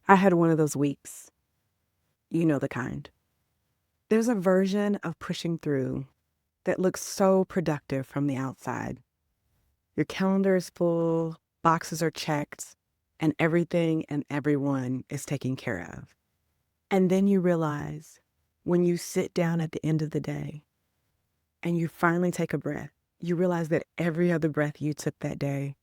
I had one of those weeks. You know the kind. There's a version of pushing through that looks so productive from the outside. Your calendar is full, boxes are checked, and everything and everyone is taken care of. And then you realize when you sit down at the end of the day and you finally take a breath, you realize that every other breath you took that day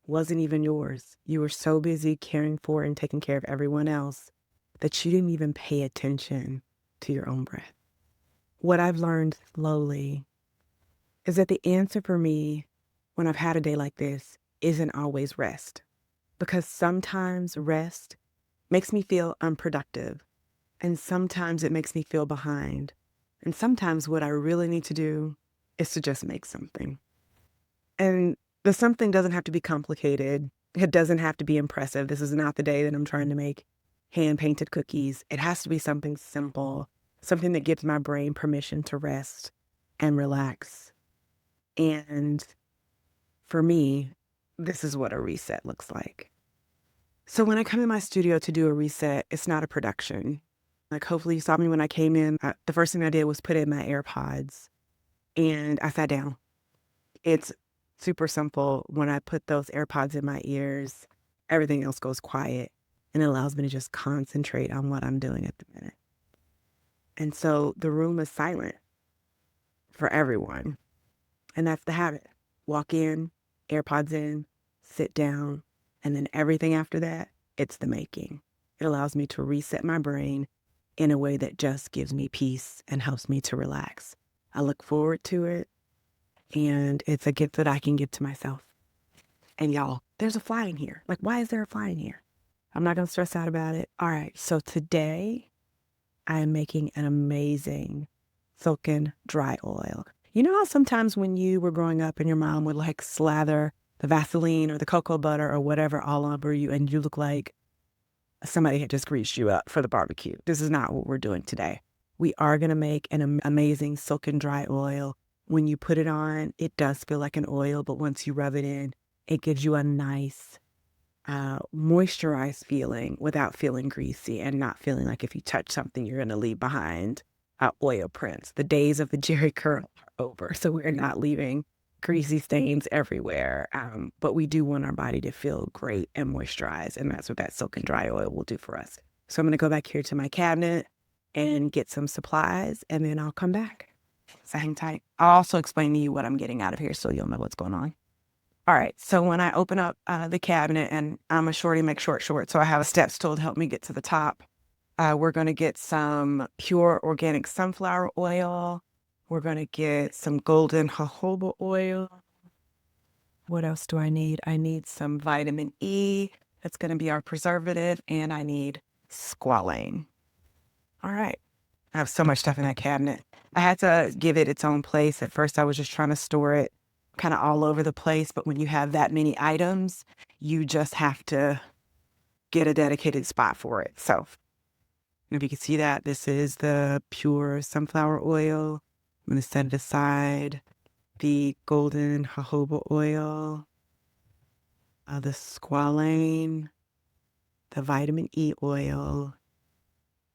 wasn't even yours. You were so busy caring for and taking care of everyone else that you didn't even pay attention to your own breath. What I've learned slowly is that the answer for me when I've had a day like this isn't always rest, because sometimes rest makes me feel unproductive, and sometimes it makes me feel behind, and sometimes what I really need to do is to just make something. And the something doesn't have to be complicated. It doesn't have to be impressive. This is not the day that I'm trying to make hand-painted cookies. It has to be something simple, something that gives my brain permission to rest and relax. And for me, this is what a reset looks like. So when I come in my studio to do a reset, it's not a production. Like, hopefully you saw me when I came in. The first thing I did was put in my AirPods and I sat down. It's super simple. When I put those AirPods in my ears, everything else goes quiet and it allows me to just concentrate on what I'm doing at the minute. And so the room is silent for everyone. And that's the habit. Walk in, AirPods in, sit down, and then everything after that, it's the making. It allows me to reset my brain in a way that just gives me peace and helps me to relax. I look forward to it, and it's a gift that I can give to myself. And y'all, there's a fly in here. Like, why is there a fly in here? I'm not going to stress out about it. All right, so today I am making an amazing silken dry oil. You know how sometimes when you were growing up and your mom would like slather the Vaseline or the cocoa butter or whatever all over you and you look like somebody had just greased you up for the barbecue? This is not what we're doing today. We are going to make an amazing silken dry oil. When you put it on, it does feel like an oil, but once you rub it in, it gives you a nice moisturized feeling without feeling greasy and not feeling like if you touch something, you're going to leave behind oil prints. The days of the Jerry curl are over, so we're not leaving greasy stains everywhere. But we do want our body to feel great and moisturized, and that's what that silken dry oil will do for us. So I'm going to go back here to my cabinet and get some supplies, and then I'll come back. So hang tight. I'll also explain to you what I'm getting out of here so you'll know what's going on. All right, so when I open up the cabinet, and I'm a shorty, make short, so I have a step stool to help me get to the top. We're going to get some pure organic sunflower oil. We're going to get some golden jojoba oil. What else do I need? I need some vitamin E. That's going to be our preservative. And I need squalane. All right. I have so much stuff in that cabinet. I had to give it its own place. At first, I was just trying to store it kind of all over the place. But when you have that many items, you just have to get a dedicated spot for it. So if you can see that, this is the pure sunflower oil. I'm going to set it aside. The golden jojoba oil, the squalane, the vitamin E oil,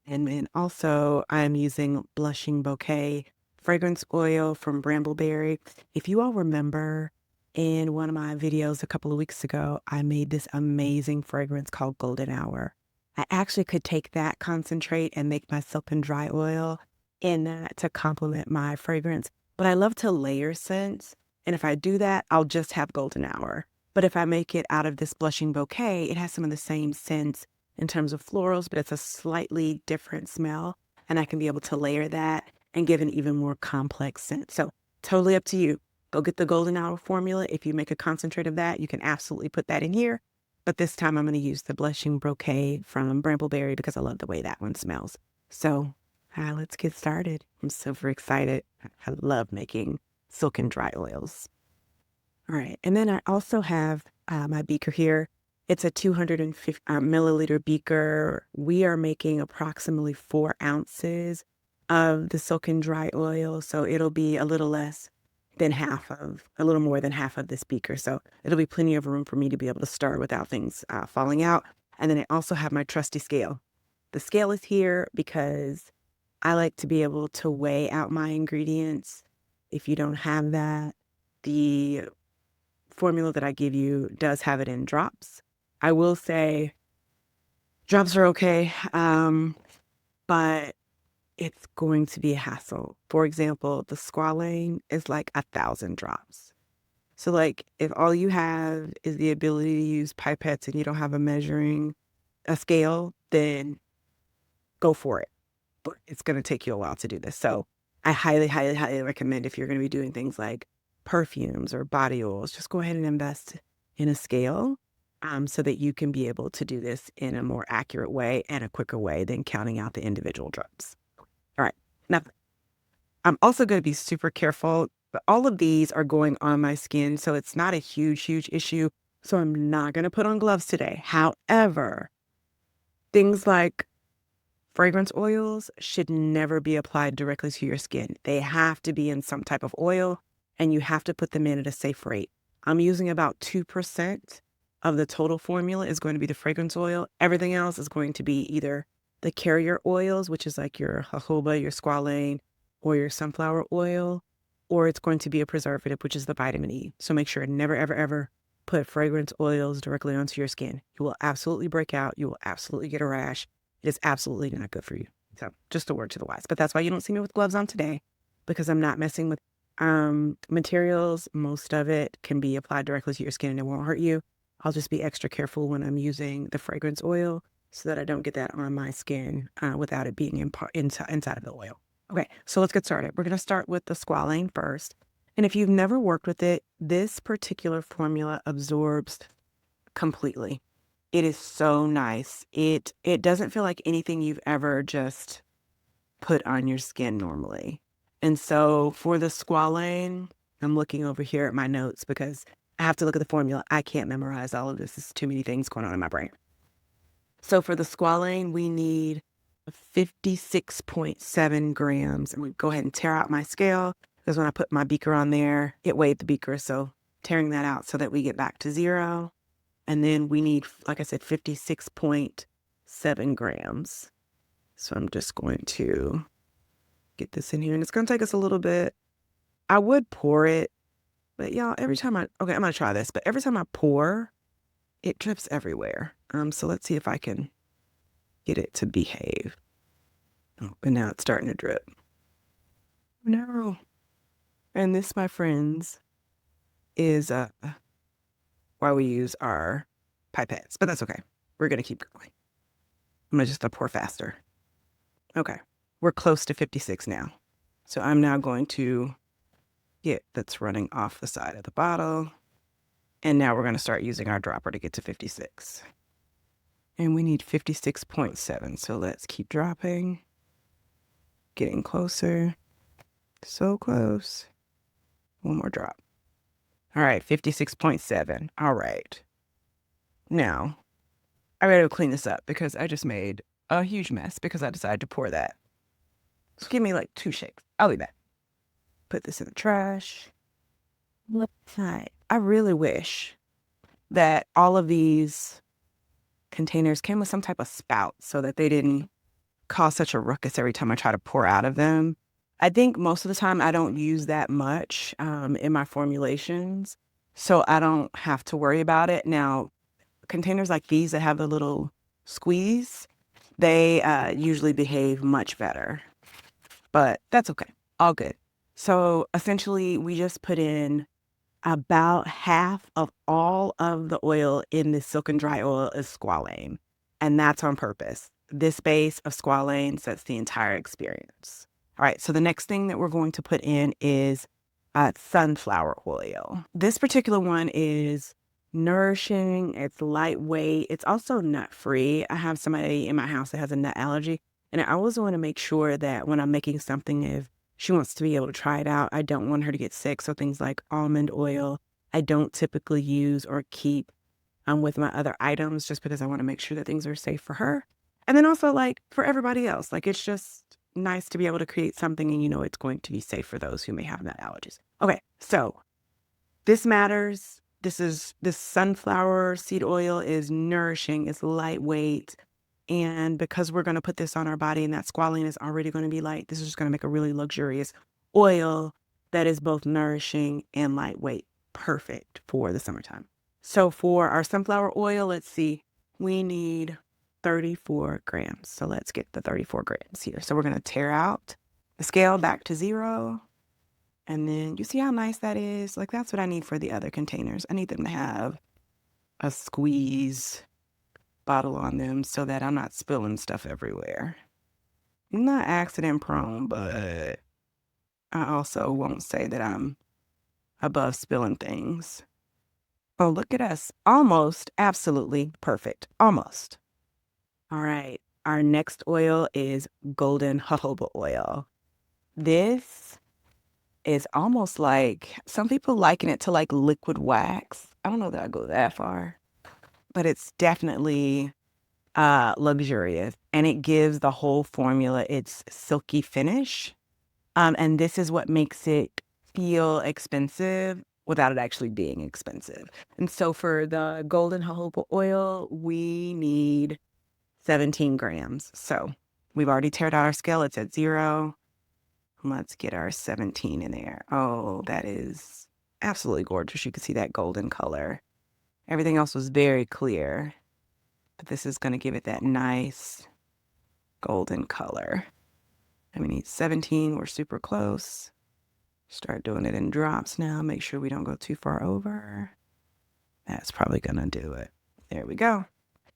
and then also I'm using Blushing Bouquet fragrance oil from Brambleberry. If you all remember, in one of my videos a couple of weeks ago, I made this amazing fragrance called Golden Hour. I actually could take that concentrate and make my silken dry oil in that to complement my fragrance. But I love to layer scents. And if I do that, I'll just have Golden Hour. But if I make it out of this Blushing Bouquet, it has some of the same scents in terms of florals, but it's a slightly different smell. And I can be able to layer that and give an even more complex scent. So totally up to you. Go get the Golden Hour formula. If you make a concentrate of that, you can absolutely put that in here. But this time I'm going to use the Blushing Bouquet from Brambleberry because I love the way that one smells. So let's get started. I'm super excited. I love making silken dry oils. All right. And then I also have my beaker here. It's a 250 milliliter beaker. We are making approximately 4 ounces of the silken dry oil. So it'll be a little more than half of this beaker. So it'll be plenty of room for me to be able to stir without things falling out. And then I also have my trusty scale. The scale is here because I like to be able to weigh out my ingredients. If you don't have that, the formula that I give you does have it in drops. I will say drops are okay, but it's going to be a hassle. For example, the Squalane is like 1,000 drops. So like if all you have is the ability to use pipettes and you don't have a scale, then go for it. But it's going to take you a while to do this. So I highly, highly, highly recommend if you're going to be doing things like perfumes or body oils, just go ahead and invest in a scale so that you can be able to do this in a more accurate way and a quicker way than counting out the individual drops. All right. Now, I'm also going to be super careful, but all of these are going on my skin, so it's not a huge, huge issue. So I'm not going to put on gloves today. However, things like fragrance oils should never be applied directly to your skin. They have to be in some type of oil, and you have to put them in at a safe rate. I'm using about 2% of the total formula is going to be the fragrance oil. Everything else is going to be either the carrier oils, which is like your jojoba, your squalane, or your sunflower oil, or it's going to be a preservative, which is the vitamin E. So make sure never, ever, ever put fragrance oils directly onto your skin. You will absolutely break out. You will absolutely get a rash. It is absolutely not good for you. So just a word to the wise. But that's why you don't see me with gloves on today, because I'm not messing with materials. Most of it can be applied directly to your skin and it won't hurt you. I'll just be extra careful when I'm using the fragrance oil so that I don't get that on my skin without it being inside of the oil. Okay, so let's get started. We're going to start with the Squalane first. And if you've never worked with it, this particular formula absorbs completely. It is so nice. It doesn't feel like anything you've ever just put on your skin normally. And so for the Squalane, I'm looking over here at my notes because I have to look at the formula. I can't memorize all of this. There's too many things going on in my brain. So for the Squalane, we need 56.7 grams. And we go ahead and tear out my scale because when I put my beaker on there, it weighed the beaker. So tearing that out so that we get back to 0. And then we need, like I said, 56.7 grams. So I'm just going to get this in here. And it's going to take us a little bit. I would pour it, but y'all, okay, I'm going to try this. But every time I pour, it drips everywhere. So let's see if I can get it to behave. Oh, and now it's starting to drip. No. And this, my friends, is why we use our pipettes. But that's okay. We're going to keep going. I'm going to just pour faster. Okay. We're close to 56 now. So I'm now going to get that's running off the side of the bottle. And now we're going to start using our dropper to get to 56. And we need 56.7. So let's keep dropping. Getting closer. So close. One more drop. All right, 56.7. All right. Now, I gotta clean this up because I just made a huge mess because I decided to pour that. So give me like 2 shakes. I'll be back. Put this in the trash. Left side. I really wish that all of these containers came with some type of spout so that they didn't cause such a ruckus every time I try to pour out of them. I think most of the time I don't use that much in my formulations, so I don't have to worry about it. Now, containers like these that have the little squeeze, they usually behave much better, but that's okay. All good. So essentially, we just put in about half of all of the oil in this Silken Dry Oil is Squalane, and that's on purpose. This base of Squalane sets the entire experience. All right, so the next thing that we're going to put in is sunflower oil. This particular one is nourishing, it's lightweight, it's also nut-free. I have somebody in my house that has a nut allergy, and I always want to make sure that when I'm making something, if she wants to be able to try it out, I don't want her to get sick. So things like almond oil, I don't typically use or keep with my other items just because I want to make sure that things are safe for her. And then also like for everybody else, like it's just nice to be able to create something and you know it's going to be safe for those who may have nut allergies. Okay, so this matters. This sunflower seed oil is nourishing, it's lightweight. And because we're going to put this on our body and that squalane is already going to be light, this is just going to make a really luxurious oil that is both nourishing and lightweight. Perfect for the summertime. So for our sunflower oil, let's see, we need 34 grams. So let's get the 34 grams here. So we're going to tear out the scale back to 0. And then you see how nice that is? Like, that's what I need for the other containers. I need them to have a squeeze bottle on them so that I'm not spilling stuff everywhere. I'm not accident prone, but I also won't say that I'm above spilling things. Oh, look at us. Almost absolutely perfect. Almost. All right. Our next oil is golden jojoba oil. This is almost like, some people liken it to like liquid wax. I don't know that I go that far, but it's definitely luxurious, and it gives the whole formula its silky finish. And this is what makes it feel expensive without it actually being expensive. And so for the golden jojoba oil, we need 17 grams. So we've already teared out our scale. It's at 0. Let's get our 17 in there. Oh, that is absolutely gorgeous. You can see that golden color. Everything else was very clear, but this is going to give it that nice golden color. And we need 17. We're super close. Start doing it in drops now. Make sure we don't go too far over. That's probably going to do it. There we go.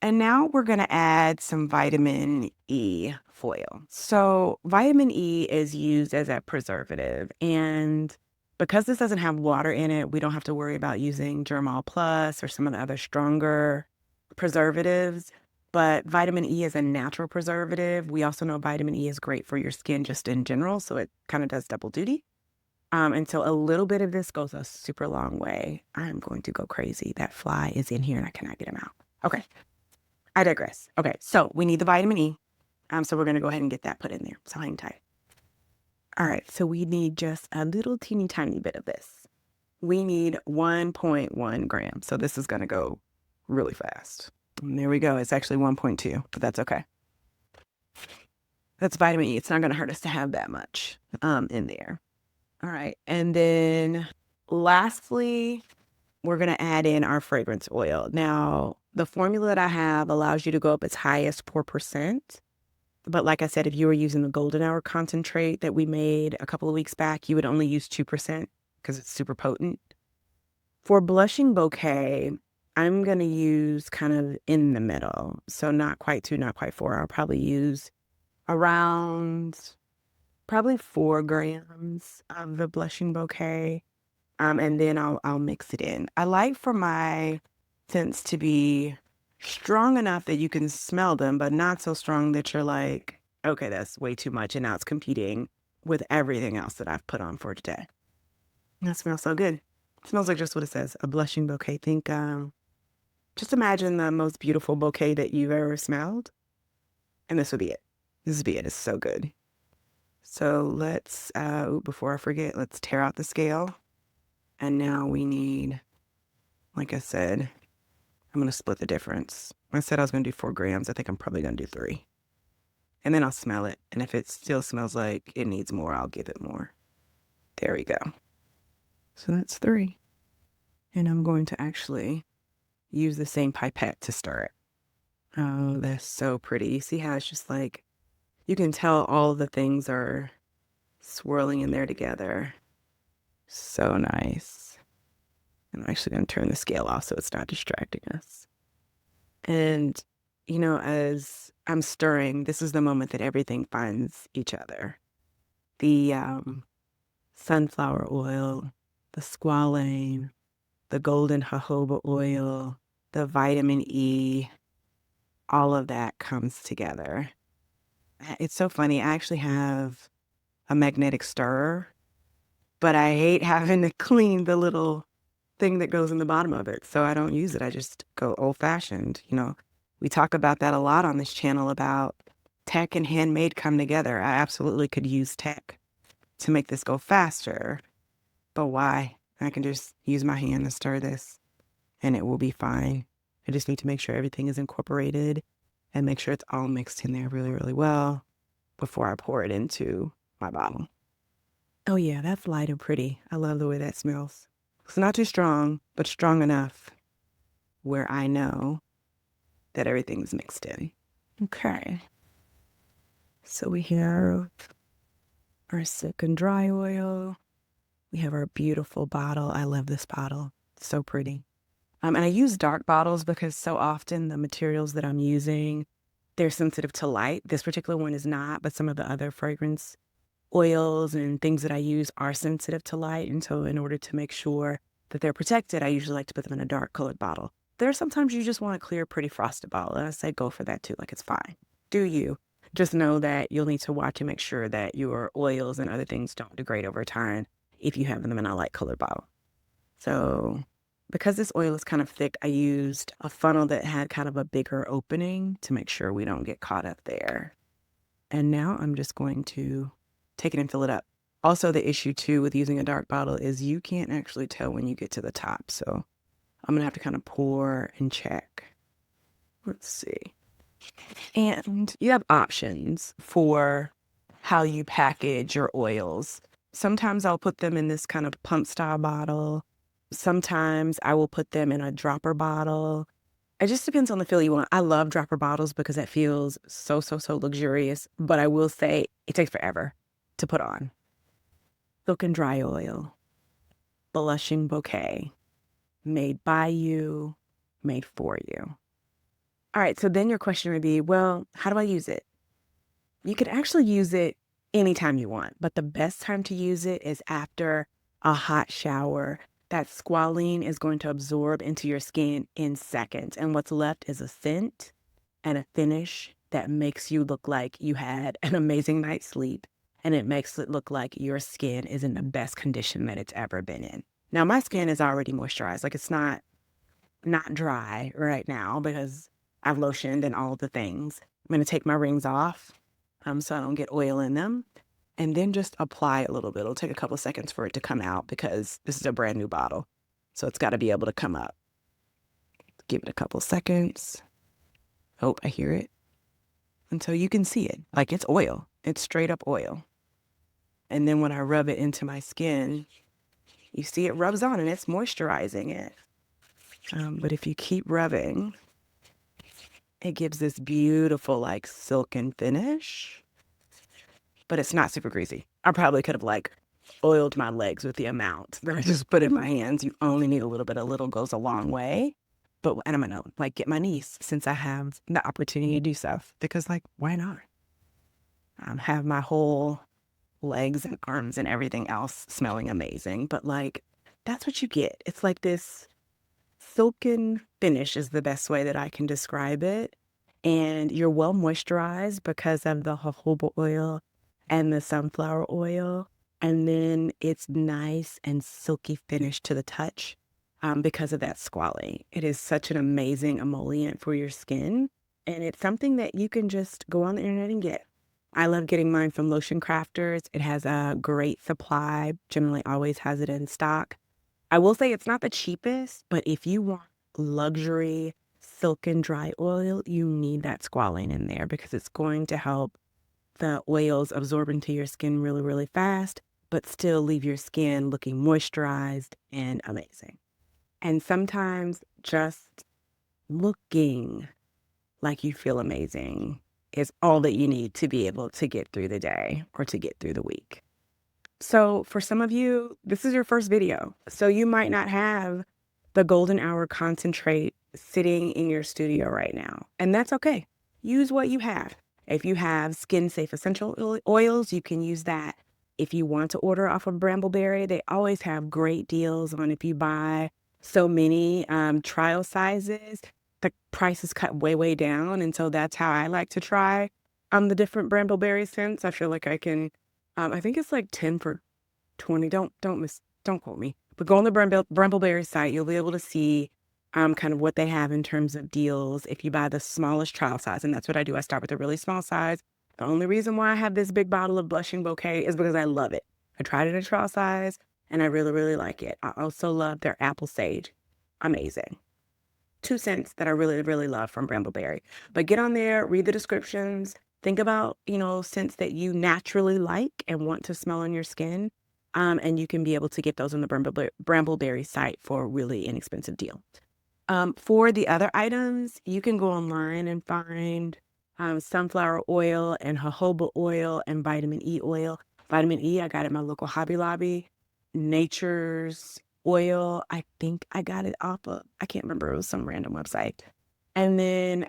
And now we're going to add some vitamin E foil. So vitamin E is used as a preservative. And because this doesn't have water in it, we don't have to worry about using Germall Plus or some of the other stronger preservatives. But vitamin E is a natural preservative. We also know vitamin E is great for your skin just in general. So it kind of does double duty. And so a little bit of this goes a super long way. I'm going to go crazy. That fly is in here and I cannot get him out. Okay. I digress. Okay, so we need the vitamin E. So we're going to go ahead and get that put in there. So hang tight. All right, so we need just a little teeny tiny bit of this. We need 1.1 grams. So this is going to go really fast. And there we go. It's actually 1.2, but that's okay. That's vitamin E. It's not going to hurt us to have that much in there. All right, and then lastly, we're going to add in our fragrance oil. Now, the formula that I have allows you to go up as high as 4%. But like I said, if you were using the golden hour concentrate that we made a couple of weeks back, you would only use 2% because it's super potent. For blushing bouquet, I'm going to use kind of in the middle. So not quite 2, not quite 4. I'll probably use around probably 4 grams of the blushing bouquet. And then I'll mix it in. I like for my scents to be strong enough that you can smell them, but not so strong that you're like, okay, that's way too much. And now it's competing with everything else that I've put on for today. That smells so good. It smells like just what it says, a blushing bouquet. Think, just imagine the most beautiful bouquet that you've ever smelled. And this would be it. This would be it. It's so good. So let's, before I forget, let's tear out the scale. And now we need, like I said, I'm going to split the difference. I said I was going to do 4 grams. I think I'm probably going to do 3. And then I'll smell it. And if it still smells like it needs more, I'll give it more. There we go. So that's 3. And I'm going to actually use the same pipette to stir it. Oh, that's so pretty. You see how it's just like, you can tell all the things are swirling in there together. So nice. I'm actually going to turn the scale off so it's not distracting us. And, you know, as I'm stirring, this is the moment that everything finds each other. The sunflower oil, the squalane, the golden jojoba oil, the vitamin E, all of that comes together. It's so funny. I actually have a magnetic stirrer, but I hate having to clean the little thing that goes in the bottom of it. So I don't use it. I just go old fashioned. You know, we talk about that a lot on this channel about tech and handmade come together. I absolutely could use tech to make this go faster, but why? I can just use my hand to stir this. and it will be fine. I just need to make sure everything is incorporated and make sure it's all mixed in there really, really well before I pour it into my bottle. Oh yeah, that's light and pretty. I love the way that smells. It's not too strong, but strong enough where I know that everything's mixed in. Okay. So we have our Silken Dry Oil. We have our beautiful bottle. I love this bottle. It's so pretty. And I use dark bottles because so often the materials that I'm using, they're sensitive to light. This particular one is not, but some of the other fragrance oils and things that I use are sensitive to light. And so in order to make sure that they're protected, I usually like to put them in a dark colored bottle. There are sometimes you just want a clear, pretty frosted bottle. And I say go for that too. Like, it's fine. Do you. Just know that you'll need to watch and make sure that your oils and other things don't degrade over time if you have them in a light colored bottle. So because this oil is kind of thick, I used a funnel that had kind of a bigger opening to make sure we don't get caught up there. And now I'm just going to take it and fill it up. Also, the issue too with using a dark bottle is you can't actually tell when you get to the top. So I'm gonna have to kind of pour and check. Let's see. And you have options for how you package your oils. Sometimes I'll put them in this kind of pump style bottle. Sometimes I will put them in a dropper bottle. It just depends on the feel you want. I love dropper bottles because it feels so luxurious. But I will say it takes forever to put on. Silken Dry Oil, Blushing Bouquet, made by you, made for you. All right, so then your question would be, well, how do I use it? You could actually use it anytime you want, but the best time to use it is after a hot shower. That squalane is going to absorb into your skin in seconds, and what's left is a scent and a finish that makes you look like you had an amazing night's sleep, and it makes it look like your skin is in the best condition that it's ever been in. Now, my skin is already moisturized. Like, it's not dry right now because I've lotioned and all the things. I'm going to take my rings off so I don't get oil in them, and then just apply a little bit. It'll take a couple seconds for it to come out because this is a brand new bottle. So it's got to be able to come up. Give it a couple seconds. Oh, I hear it. Until you can see it. Like, it's oil. It's straight up oil. And then when I rub it into my skin, you see it rubs on and it's moisturizing it. But if you keep rubbing, it gives this beautiful, like, silken finish. But it's not super greasy. I probably could have, like, oiled my legs with the amount that I just put in my hands. You only need a little bit. A little goes a long way. And I'm gonna, like, get my niece since I have the opportunity to do stuff. Because, like, why not? Have my whole legs and arms and everything else smelling amazing. But, like, that's what you get. It's like this silken finish is the best way that I can describe it. And you're well moisturized because of the jojoba oil and the sunflower oil. And then it's nice and silky finish to the touch because of that squalane. It is such an amazing emollient for your skin. And it's something that you can just go on the internet and get. I love getting mine from Lotion Crafters. It has a great supply, generally always has it in stock. I will say it's not the cheapest, but if you want luxury silken dry oil, you need that squalane in there because it's going to help the oils absorb into your skin really, really fast, but still leave your skin looking moisturized and amazing. And sometimes just looking like you feel amazing is all that you need to be able to get through the day or to get through the week. So for some of you, this is your first video. So you might not have the golden hour concentrate sitting in your studio right now. And that's okay. Use what you have. If you have skin safe essential oils, you can use that. If you want to order off of Brambleberry, they always have great deals on if you buy so many trial sizes, the price is cut way, way down. And so that's how I like to try the different Brambleberry scents. I feel like I can, I think it's like 10 for 20. Don't quote me. But go on the Brambleberry site. You'll be able to see kind of what they have in terms of deals if you buy the smallest trial size. And that's what I do. I start with a really small size. The only reason why I have this big bottle of Blushing Bouquet is because I love it. I tried it in a trial size and I really, really like it. I also love their Apple Sage. Amazing. two scents that I really, really love from Brambleberry. But get on there, read the descriptions, think about, scents that you naturally like and want to smell on your skin. And you can be able to get those on the Brambleberry site for a really inexpensive deal. For the other items, you can go online and find sunflower oil and jojoba oil and vitamin E oil. Vitamin E, I got at my local Hobby Lobby. Nature's oil, I think I got it off of, I can't remember, it was some random website. And then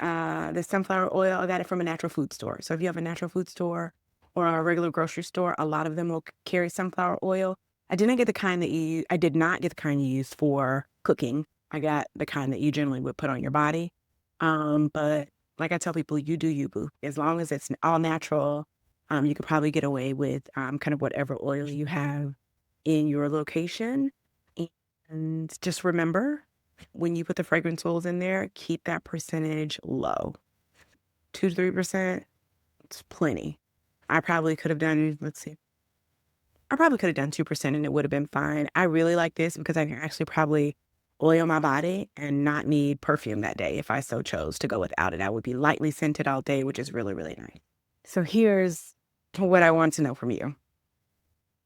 the sunflower oil, I got it from a natural food store. So if you have a natural food store or a regular grocery store, a lot of them will carry sunflower oil. I did not get the kind you use for cooking. I got the kind that you generally would put on your body. But like I tell people, you do you, boo. As long as it's all natural, you could probably get away with kind of whatever oil you have in your location. And just remember, when you put the fragrance oils in there, keep that percentage low. 2 to 3%, it's plenty. I probably could have done, I probably could have done 2% and it would have been fine. I really like this because I can actually probably oil my body and not need perfume that day if I so chose to go without it. I would be lightly scented all day, which is really, really nice. So here's what I want to know from you.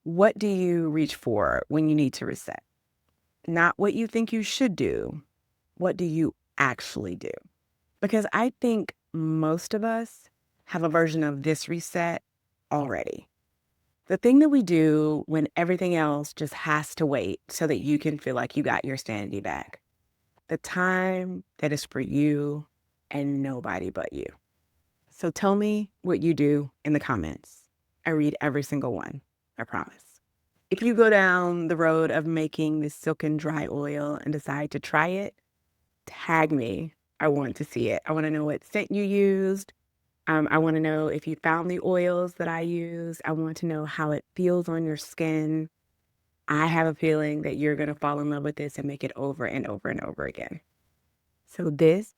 What do you reach for when you need to reset? Not what you think you should do. What do you actually do? Because I think most of us have a version of this reset already. The thing that we do when everything else just has to wait so that you can feel like you got your sanity back. The time that is for you and nobody but you. So tell me what you do in the comments. I read every single one, I promise. If you go down the road of making this Silken Dry Oil and decide to try it, tag me. I want to see it. I want to know what scent you used. I want to know if you found the oils that I use. I want to know how it feels on your skin. I have a feeling that you're going to fall in love with this and make it over and over and over again. So this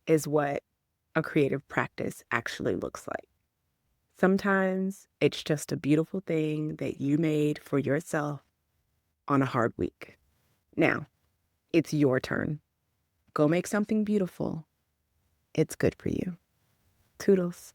is what a creative practice actually looks like. Sometimes it's just a beautiful thing that you made for yourself on a hard week. Now, it's your turn. Go make something beautiful. It's good for you. Toodles.